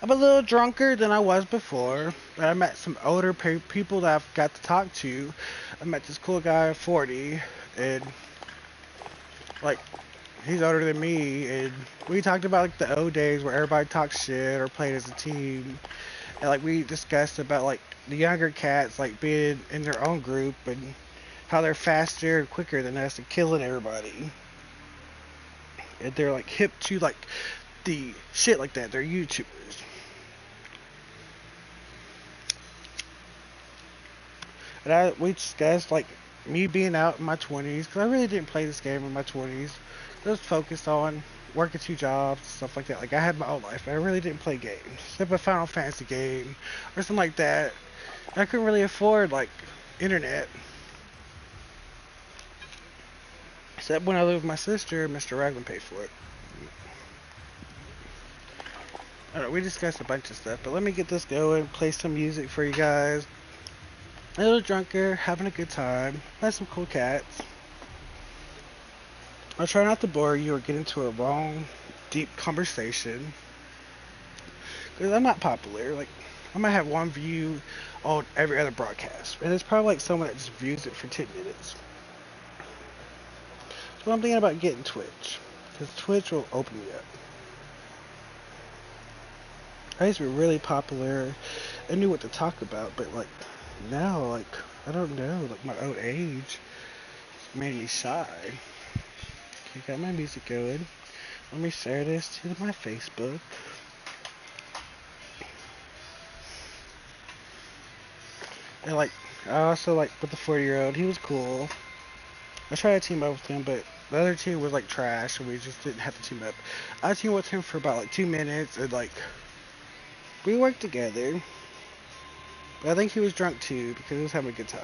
I'm a little drunker than I was before, but I met some older people that I've got to talk to. I met this cool guy at 40, and like he's older than me, and we talked about like the old days where everybody talked shit or played as a team, and like we discussed about like the younger cats like being in their own group and how they're faster and quicker than us and killing everybody, and they're like hip to like the shit like that. They're YouTubers. And we discussed like me being out in my 20s because I really didn't play this game in my 20s. I was focused on working two jobs, stuff like that. Like I had my own life, but I really didn't play games except a Final Fantasy game or something like that. I couldn't really afford like internet. Except when I lived with my sister, Mr. Raglan paid for it. I don't know, we discussed a bunch of stuff, but let me get this going, play some music for you guys. A little drunker, having a good time, met some cool cats. I'll try not to bore you or get into a long, deep conversation. Because I'm not popular. Like, I might have one view on every other broadcast. And it's probably like someone that just views it for 10 minutes. So I'm thinking about getting Twitch. Because Twitch will open me up. I used to be really popular. I knew what to talk about. But, like, now, like, I don't know. Like, my old age made me shy. Okay, got my music going. Let me share this to my Facebook. And like, I also like with the 40-year-old, he was cool. I tried to team up with him, but the other team was like trash, and we just didn't have to team up. I teamed with him for about like 2 minutes, and like we worked together. But I think he was drunk too because he was having a good time.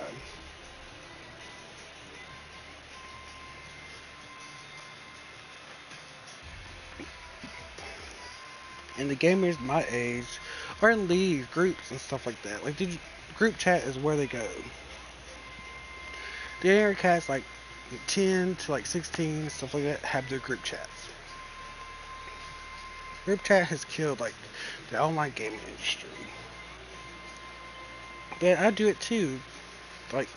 And the gamers my age are in leagues, groups, and stuff like that. Like the group chat is where they go. The younger cats like 10 to like 16, stuff like that, have their group chats. Group chat has killed like the online gaming industry. But I do it too. Like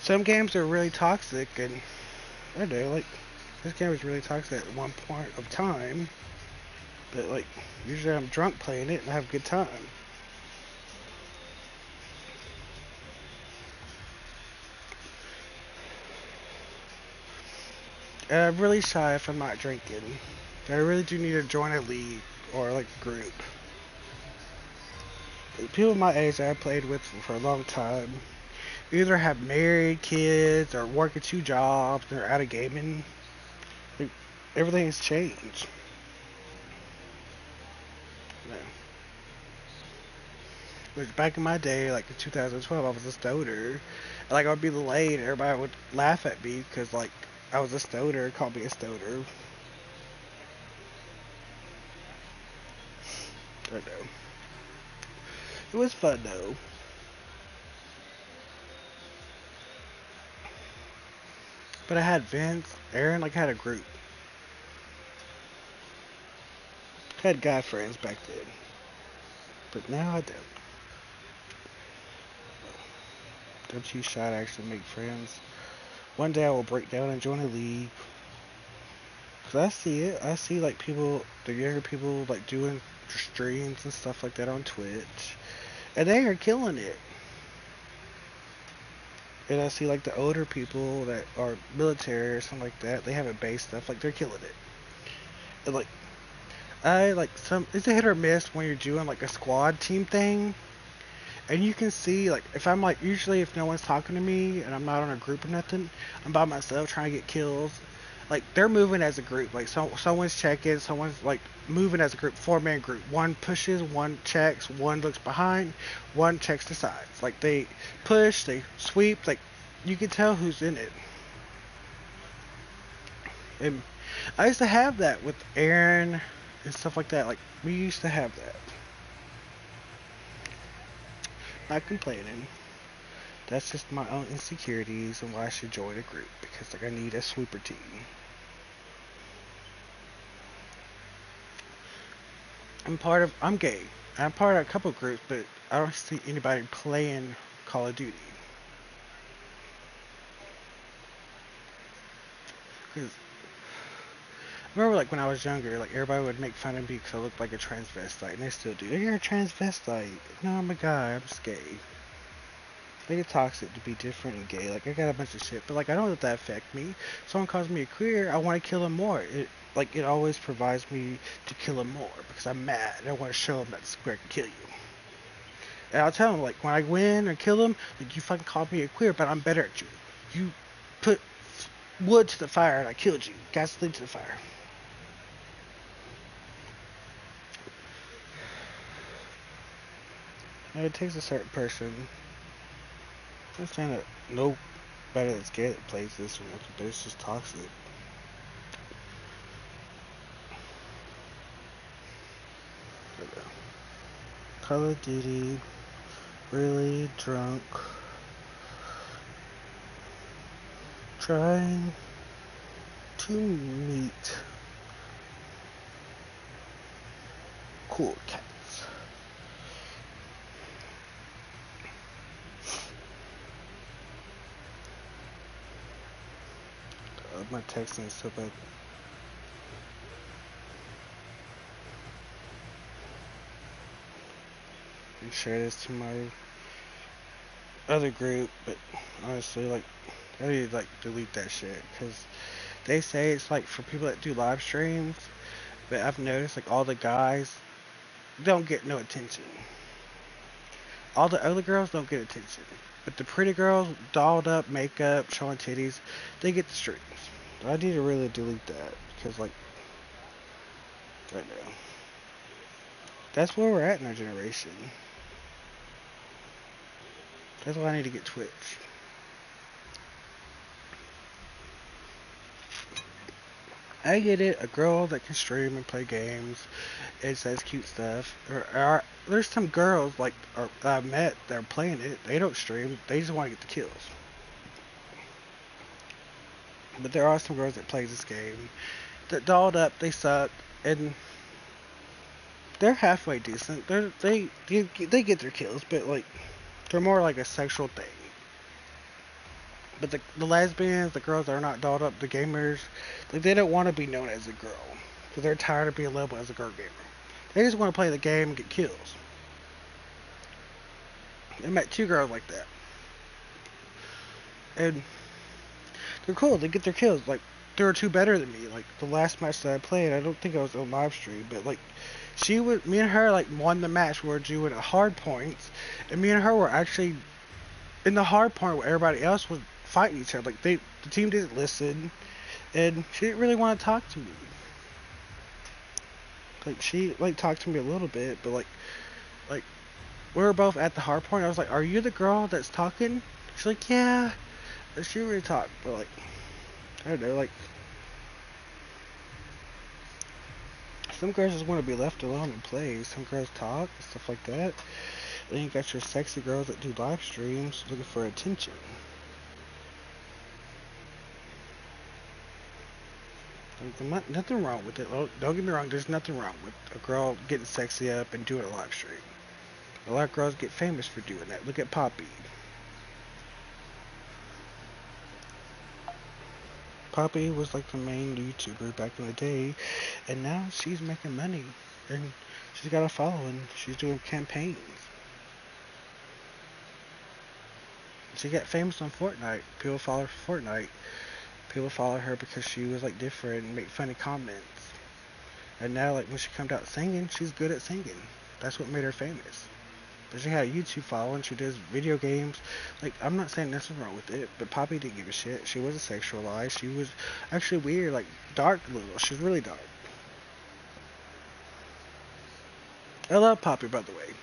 some games are really toxic, and I know like this game was really toxic at one point of time. But like usually I'm drunk playing it and I have a good time. And I'm really shy if I'm not drinking. I really do need to join a league or like a group. People my age that I played with for a long time either have married kids or working two jobs. They're out of gaming. Like, everything has changed. You know, like back in my day, like in 2012, I was a stoner. Like I would be late, and everybody would laugh at me because like I was a stoner, called me a stoner. I don't know. It was fun though. But I had Vince, Aaron, like I had a group. I had guy friends back then. But now I don't. I'm too shy to actually make friends. One day I will break down and join a league. Cause I see it. I see like people, the younger people, like doing streams and stuff like that on Twitch, and they are killing it. And I see like the older people that are military or something like that. They have a base stuff, like they're killing it. And like I like some, it's a hit or miss when you're doing like a squad team thing. And you can see, like, if I'm like, usually if no one's talking to me and I'm not on a group or nothing, I'm by myself trying to get kills. Like, they're moving as a group. Like, someone's checking, someone's like moving as a group, 4-man group. One pushes, one checks, one looks behind, one checks the sides. Like, they push, they sweep. Like, you can tell who's in it. And I used to have that with Aaron and stuff like that. Like, we used to have that. Not complaining. That's just my own insecurities and why I should join a group because like I need a sweeper team. I'm gay. I'm part of a couple groups, but I don't see anybody playing Call of Duty. Cause I remember like when I was younger, like everybody would make fun of me because I looked like a transvestite, and they still do. You're a transvestite. No, I'm a guy. I'm just gay. Like it's toxic to be different and gay. Like I got a bunch of shit, but like I don't let that affect me. Someone calls me a queer, I want to kill him more. It always provides me to kill him more because I'm mad and I want to show him that this queer can kill you. And I'll tell him like when I win or kill him, like you fucking called me a queer, but I'm better at you. You put wood to the fire and I killed you. Gasoline to the fire. And it takes a certain person. I'm saying that nobody that's gay that plays this one, but it's just toxic. Call of Duty, really drunk, trying to meet cool cats. My texting is so bad. And share this to my other group, but honestly, like, I need to like delete that shit because they say it's like for people that do live streams, but I've noticed like all the guys don't get no attention. All the other girls don't get attention, but the pretty girls, dolled up, makeup, showing titties, they get the streams. I need to really delete that because like, right now, that's where we're at in our generation. That's why I need to get Twitch. I get it, a girl that can stream and play games and says cute stuff. There's some girls like I met that are playing it. They don't stream. They just want to get the kills. But there are some girls that play this game that dolled up. They suck and they're halfway decent. They get their kills, but like they're more like a sexual thing. But the lesbians, the girls that are not dolled up, the gamers, like they don't want to be known as a girl because they're tired of being labeled as a girl gamer. They just want to play the game and get kills. I met two girls like that, and they're cool. They get their kills. Like there were two better than me. Like the last match that I played, I don't think I was on live stream, but like me and her like won the match. We were doing a hard points, and me and her were actually in the hard point where everybody else was fighting each other. Like the team didn't listen, and she didn't really want to talk to me. Like she like talked to me a little bit, but like we were both at the hard point. I was like, "Are you the girl that's talking?" She's like, "Yeah." And she really talked, but like I don't know, like some girls just want to be left alone and play. Some girls talk and stuff like that. Then you got your sexy girls that do live streams looking for attention. Like, nothing wrong with it. Don't get me wrong. There's nothing wrong with a girl getting sexy up and doing a live stream. A lot of girls get famous for doing that. Look at Poppy. Poppy was like the main YouTuber back in the day, and now she's making money, and she's got a following. She's doing campaigns. She got famous on Fortnite. People follow her for Fortnite. People follow her because she was like different and make funny comments. And now like when she comes out singing, she's good at singing. That's what made her famous. But she had a YouTube following. She does video games. Like I'm not saying nothing wrong with it, but Poppy didn't give a shit. She wasn't sexualized. She was actually weird, like dark a little. She's really dark. I love Poppy, by the way.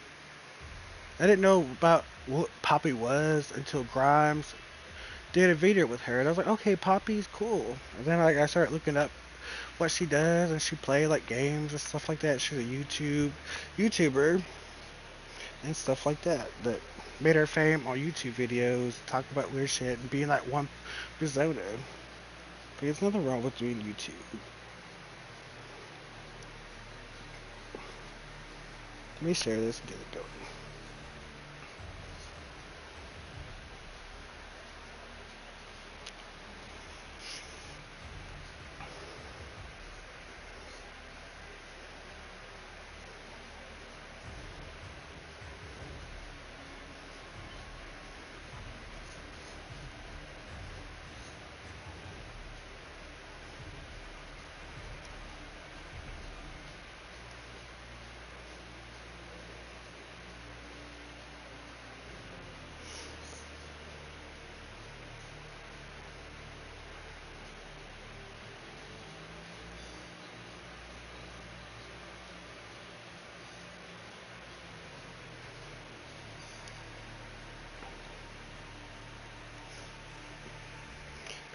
I didn't know about what Poppy was until Grimes did a video with her, and I was like, okay, Poppy's cool. And then like I started looking up what she does, and she plays like games and stuff like that. She's a YouTuber and stuff like that that made her fame on YouTube videos, talk about weird shit, and being like one persona. But there's nothing wrong with doing YouTube. Let me share this and get it going.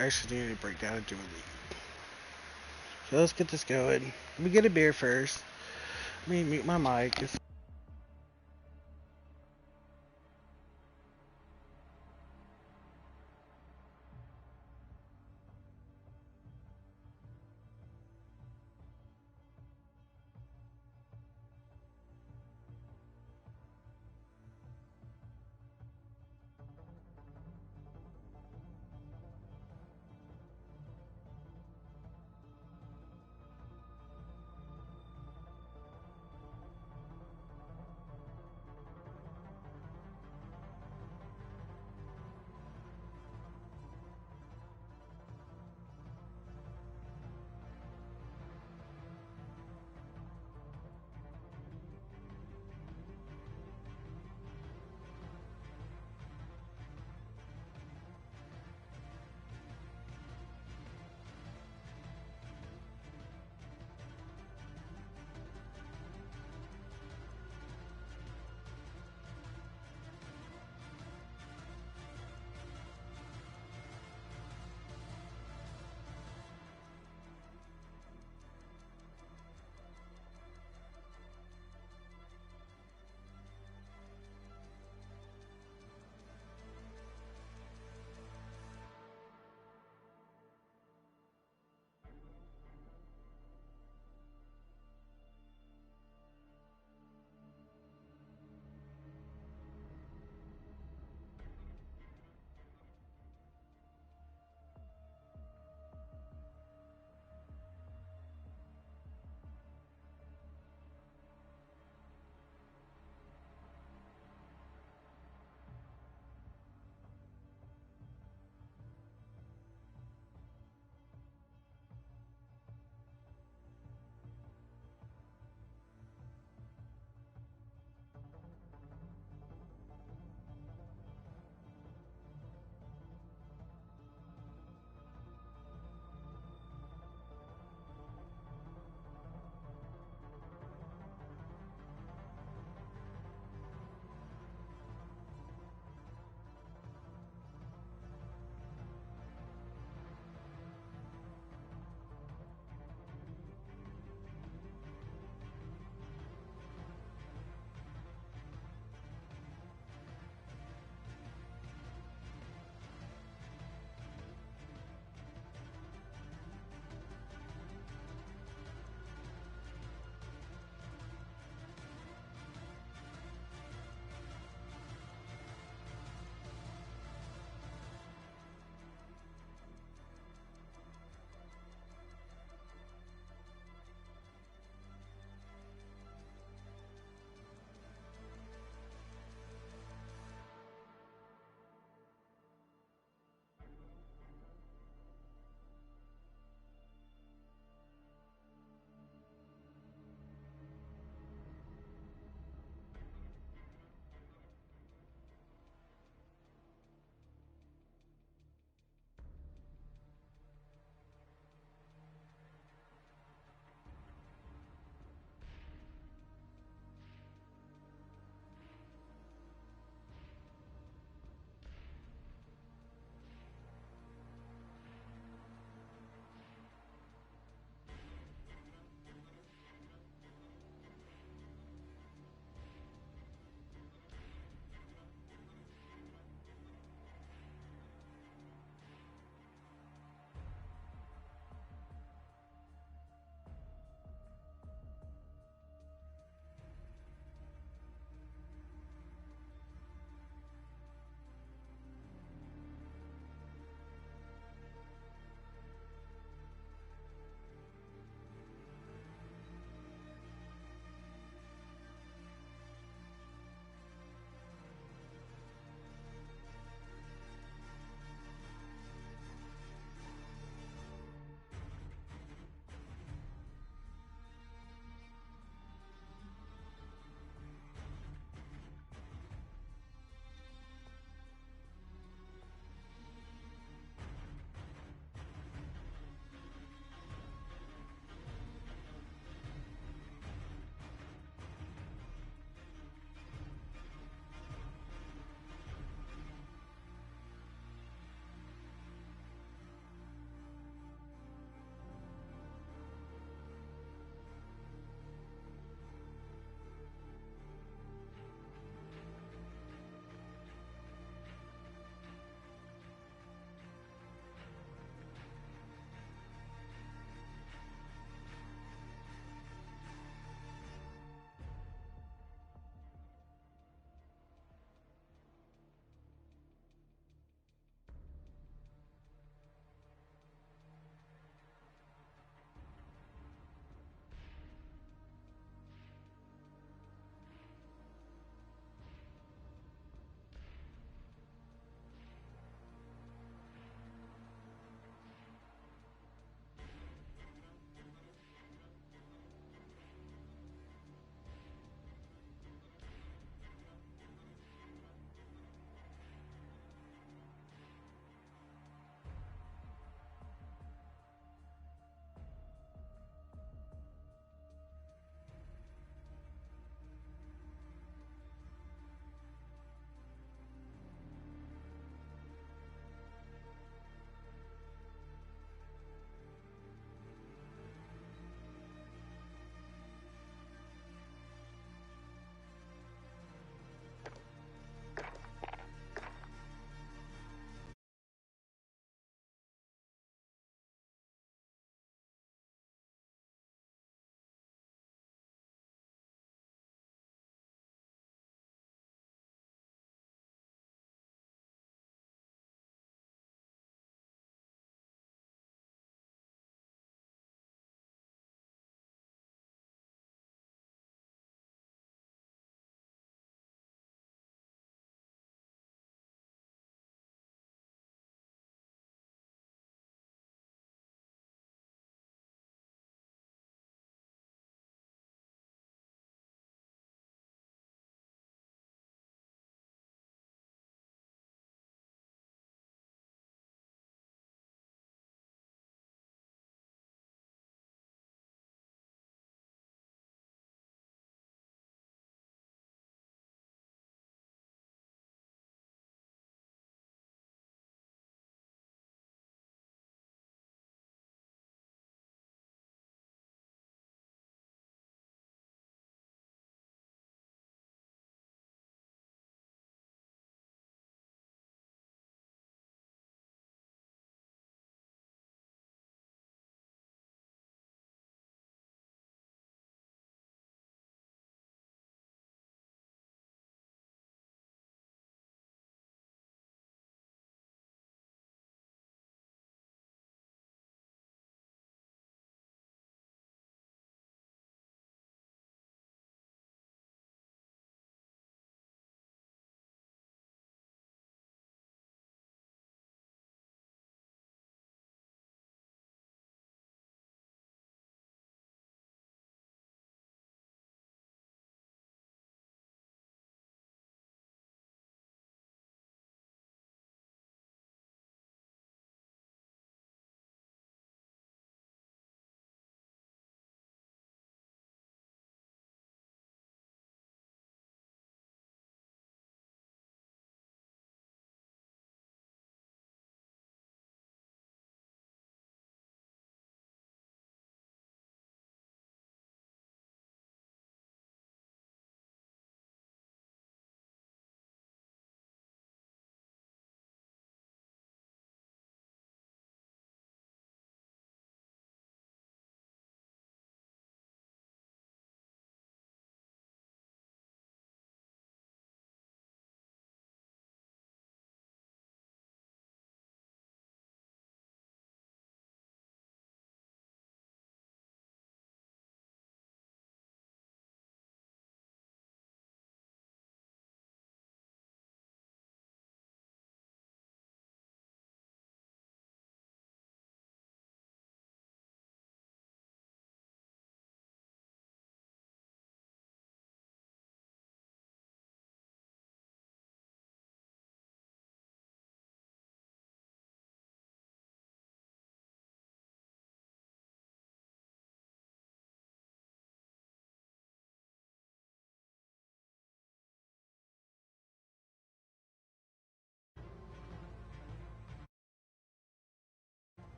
I actually need to break down and do a lead. So let's get this going. Let me get a beer first. Let me mute my mic.